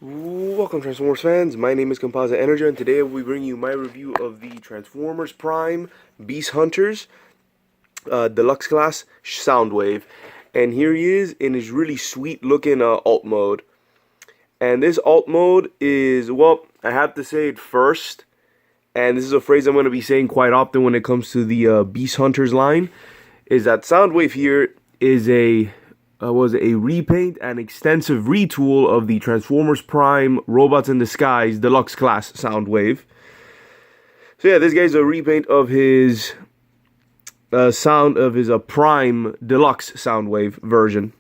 Welcome Transformers fans, my name is Composite EnerJoe and today we bring you my review of the Transformers Prime Beast Hunters Deluxe Class Soundwave. And here he is in his really sweet looking alt mode. And this alt mode is, well, I have to say it first, and this is a phrase I'm going to be saying quite often when it comes to the Beast Hunters line, is that Soundwave here is was a repaint and extensive retool of the Transformers Prime Robots in Disguise Deluxe Class Soundwave. So yeah, this guy's a repaint of his Prime Deluxe Soundwave version.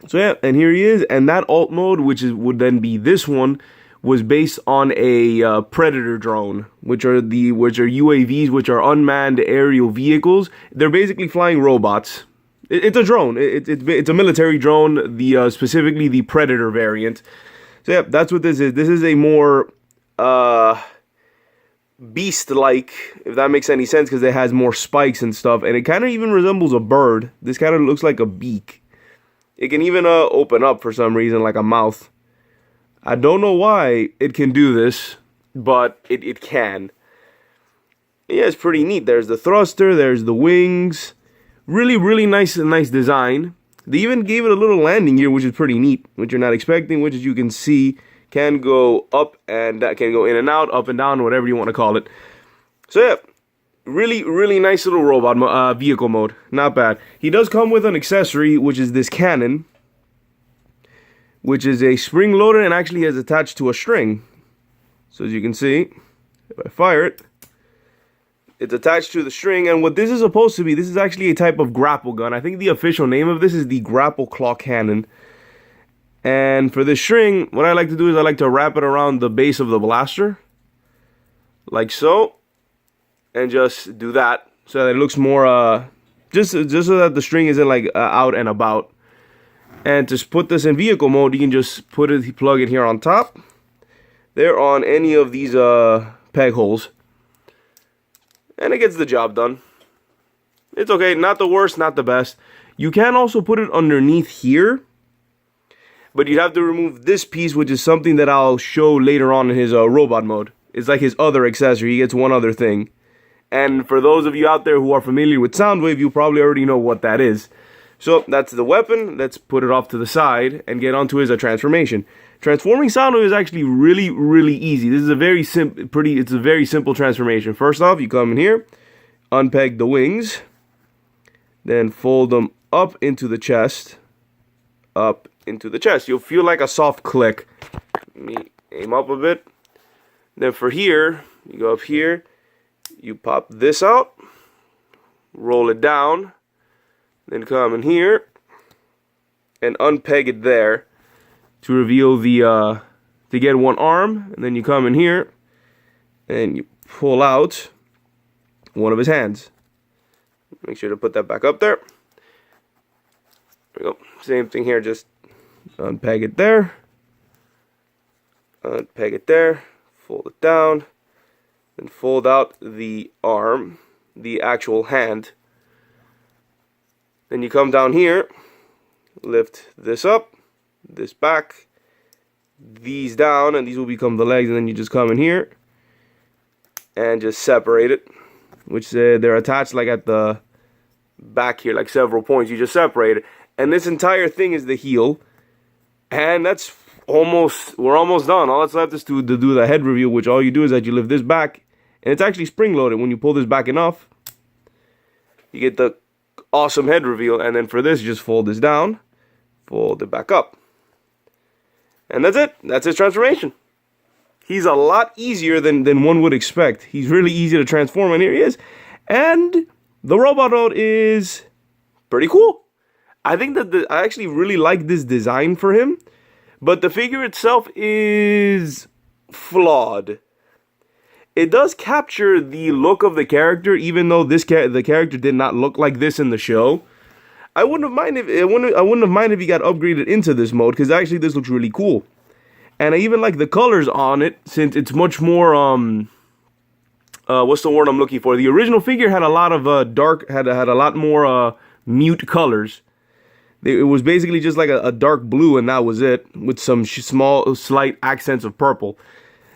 So yeah, and here he is, and that alt mode, would then be this one, was based on a Predator drone, which are UAVs, which are unmanned aerial vehicles. They're basically flying robots. It's a drone. It's a military drone. Specifically the Predator variant. So yeah, that's what this is. This is a more beast-like, if that makes any sense, because it has more spikes and stuff, and it kind of even resembles a bird. This kind of looks like a beak. It can even open up for some reason, like a mouth. I don't know why it can do this, but it can. Yeah, it's pretty neat. There's the thruster. There's the wings. Really nice design. They even gave it a little landing gear, which is pretty neat, which you're not expecting, which, as you can see, can go up and that can go in and out, up and down, whatever you want to call it. So yeah, really nice little robot vehicle mode. Not bad. He does come with an accessory, which is this cannon, which is a spring loader and actually is attached to a string. So as you can see, if I fire it, it's attached to the string, and what this is supposed to be, this is actually a type of grapple gun. I think the official name of this is the grapple claw cannon. And for this string, what I like to do is I like to wrap it around the base of the blaster, like so, and just do that so that it looks more, just so that the string isn't like out and about. And to put this in vehicle mode, you can just plug it here on top. They're on any of these peg holes. And it gets the job done. It's okay, not the worst, not the best. You can also put it underneath here, but you'd have to remove this piece, which is something that I'll show later on in his robot mode. It's like his other accessory. He gets one other thing. And for those of you out there who are familiar with Soundwave, you probably already know what that is. So that's the weapon. Let's put it off to the side and get onto his transformation. Transforming Soundwave is actually really easy. This is a very simple transformation. First off, you come in here, unpeg the wings, then fold them up into the chest. You'll feel like a soft click. Let me aim up a bit. Then for here, you go up here, you pop this out, roll it down, then come in here and unpeg it there to reveal to get one arm, and then you come in here and you pull out one of his hands. Make sure to put that back up there. There we go. Same thing here, just unpeg it there, unpeg it there, fold it down, then fold out the arm, the actual hand. Then you come down here, lift this up, this back, these down, and these will become the legs, and then you just come in here and just separate it, which they're attached like at the back here, like several points. You just separate it, and this entire thing is the heel, and we're almost done. All that's left is to do the head reveal, which all you do is that you lift this back, and it's actually spring loaded. When you pull this back enough, you get the awesome head reveal. And then for this, you just fold this down, fold it back up, and that's it. That's his transformation. He's a lot easier than one would expect. He's really easy to transform, and here he is. And the robot mode is pretty cool. I think that I actually really like this design for him, but the figure itself is flawed. It does capture the look of the character, even though the character did not look like this in the show. I wouldn't have minded if he got upgraded into this mode, because actually this looks really cool. And I even like the colors on it, since it's much more what's the word I'm looking for? The original figure had a lot of had a lot more mute colors. It was basically just like a dark blue, and that was it, with some small, slight accents of purple.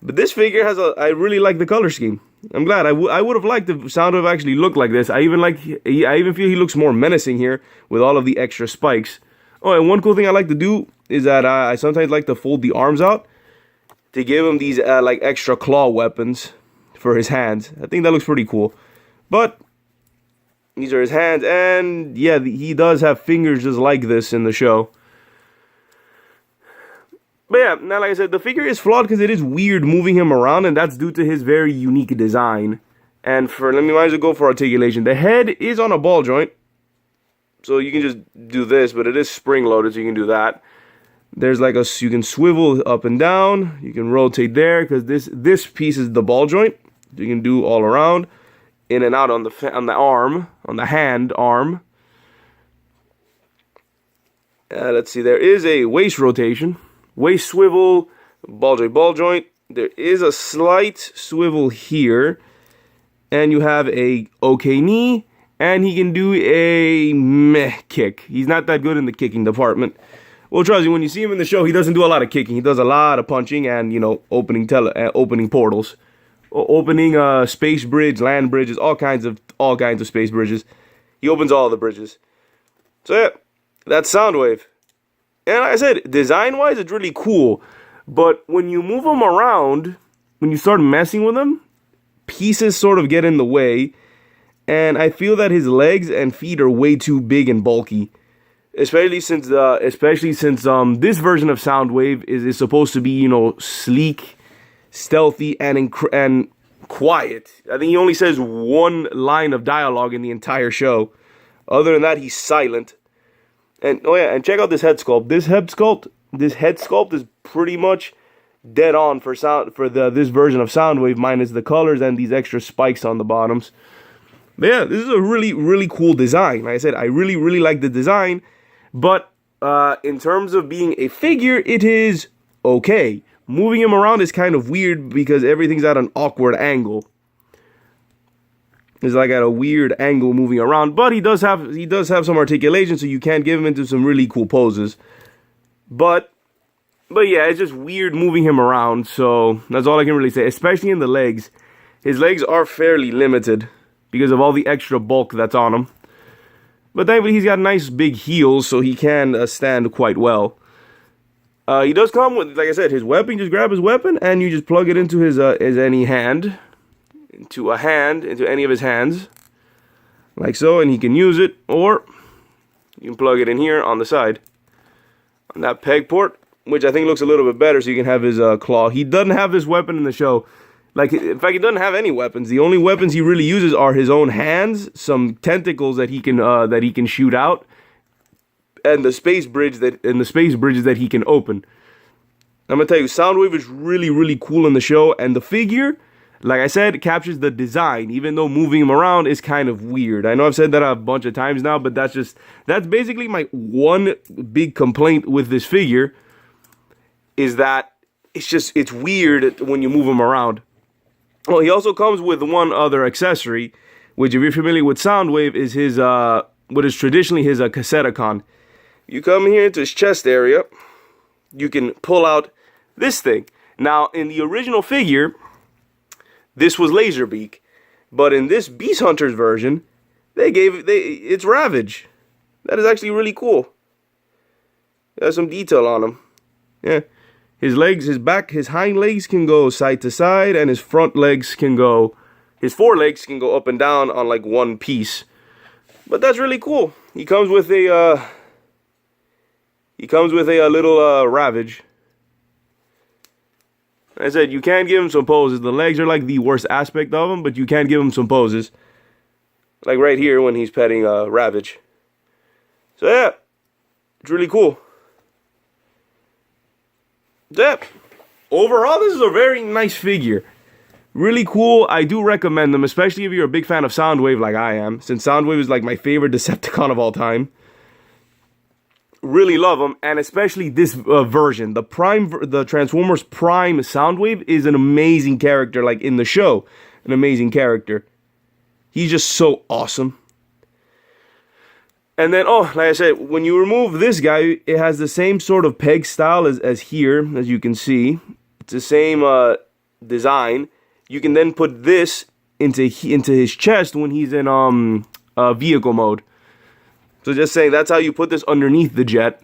But this figure has I really like the color scheme. I'm glad. I would have liked the Soundwave actually look like this. I even feel he looks more menacing here with all of the extra spikes. Oh, and one cool thing I like to do is that I sometimes like to fold the arms out to give him these like extra claw weapons for his hands. I think that looks pretty cool. But these are his hands, and yeah, he does have fingers just like this in the show. But yeah, now like I said, the figure is flawed because it is weird moving him around, and that's due to his very unique design. And let me might as well go for articulation. The head is on a ball joint, so you can just do this, but it is spring loaded, so you can do that. There's like you can swivel up and down, you can rotate there, because this piece is the ball joint. You can do all around, in and out on the arm, on the hand arm. Let's see, there is a waist rotation. Waist swivel, ball joint. There is a slight swivel here. And you have a okay knee. And he can do a meh kick. He's not that good in the kicking department. Well, trust me, when you see him in the show, he doesn't do a lot of kicking. He does a lot of punching and, opening portals. Opening space bridge, land bridges, all kinds of space bridges. He opens all the bridges. So yeah, that's Soundwave. And like I said, design-wise, it's really cool. But when you move him around, when you start messing with him, pieces sort of get in the way. And I feel that his legs and feet are way too big and bulky. Especially since this version of Soundwave is supposed to be, sleek, stealthy, and quiet. I think he only says one line of dialogue in the entire show. Other than that, he's silent. And oh yeah, and check out this head sculpt. This head sculpt is pretty much dead on for this version of Soundwave, minus the colors and these extra spikes on the bottoms. But yeah, this is a really, really cool design. Like I said, I really, really like the design. But in terms of being a figure, it is okay. Moving him around is kind of weird because everything's at an awkward angle. It's like at a weird angle moving around, but he does have some articulation, so you can give him into some really cool poses. But yeah, it's just weird moving him around, so that's all I can really say, especially in the legs. His legs are fairly limited because of all the extra bulk that's on him. But thankfully he's got nice big heels, so he can stand quite well. He does come with, like I said, his weapon. You just grab his weapon and you just plug it into his any hand. Into any of his hands, like so, and he can use it, or you can plug it in here on the side, on that peg port, which I think looks a little bit better, so you can have his claw. He doesn't have this weapon in the show. Like, in fact, he doesn't have any weapons. The only weapons he really uses are his own hands, some tentacles that he can shoot out, and the space bridges that he can open. I'm gonna tell you, Soundwave is really, really cool in the show, and the figure, like I said, it captures the design, even though moving him around is kind of weird. I know I've said that a bunch of times now, but that's basically my one big complaint with this figure, is that it's weird when you move him around. Well, he also comes with one other accessory, which, if you're familiar with Soundwave, is his what is traditionally his Cassetticon. You come here to his chest area, you can pull out this thing. Now, in the original figure, this was Laserbeak, but in this Beast Hunters version, it's Ravage. That is actually really cool. There's some detail on him. Yeah, his legs, his hind legs can go side to side, and his his forelegs can go up and down on like one piece. But that's really cool. He comes with a little Ravage. I said, you can give him some poses. The legs are like the worst aspect of him, but you can give him some poses. Like right here when he's petting Ravage. So yeah, it's really cool. So yeah, overall this is a very nice figure. Really cool. I do recommend them, especially if you're a big fan of Soundwave like I am, since Soundwave is like my favorite Decepticon of all time. Really love him, and especially this version. The Transformers Prime Soundwave is an amazing character, like in the show. An amazing character. He's just so awesome. And then, oh, like I said, when you remove this guy, it has the same sort of peg style as here, as you can see. It's the same design. You can then put this into his chest when he's in vehicle mode. So just saying, that's how you put this underneath the jet.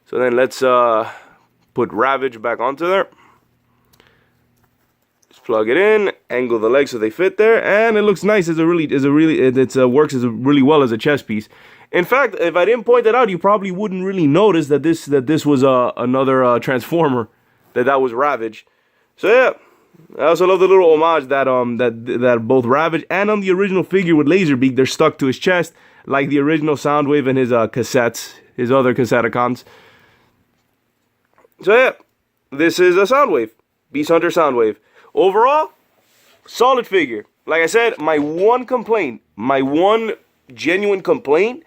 So then let's put Ravage back onto there. Just plug it in, angle the legs so they fit there, and it looks nice. It works really well as a chest piece. In fact, if I didn't point that out, you probably wouldn't really notice that this was another Transformer, that was Ravage. So yeah, I also love the little homage that both Ravage and on the original figure with Laserbeak, they're stuck to his chest like the original Soundwave and his cassettes, his other Cassetticons. So yeah, this is a Soundwave, Beast Hunter Soundwave. Overall, solid figure. Like I said, my one genuine complaint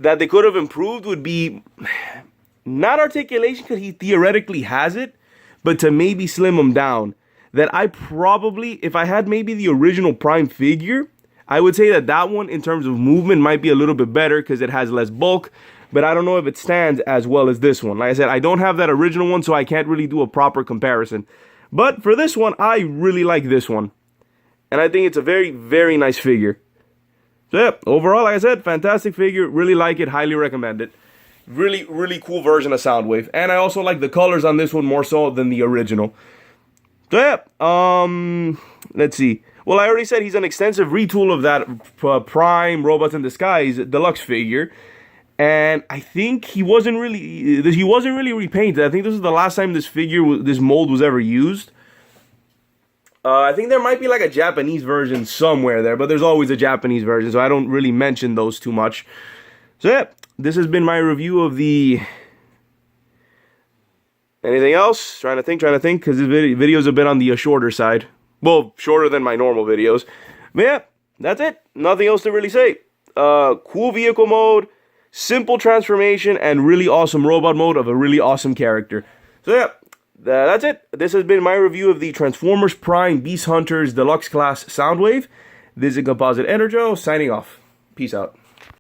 that they could have improved would be not articulation, because he theoretically has it, but to maybe slim him down. That I probably, if I had maybe the original Prime figure, I would say that one in terms of movement might be a little bit better because it has less bulk, but I don't know if it stands as well as this one. Like I said, I don't have that original one, so I can't really do a proper comparison. But for this one, I really like this one. And I think it's a very, very nice figure. So yeah, overall, like I said, fantastic figure. Really like it. Highly recommend it. Really, really cool version of Soundwave. And I also like the colors on this one more so than the original. So yeah, let's see. Well, I already said he's an extensive retool of that Prime Robots in Disguise deluxe figure. And I think he wasn't really repainted. I think this is the last time this mold was ever used. I think there might be like a Japanese version somewhere there, but there's always a Japanese version, so I don't really mention those too much. So yeah, this has been my review of the... Anything else? Trying to think, because the videos have been on the shorter side. Well, shorter than my normal videos. But yeah, that's it. Nothing else to really say. Cool vehicle mode, simple transformation, and really awesome robot mode of a really awesome character. So yeah, that's it. This has been my review of the Transformers Prime Beast Hunters Deluxe Class Soundwave. This is Composite EnerJoe signing off. Peace out.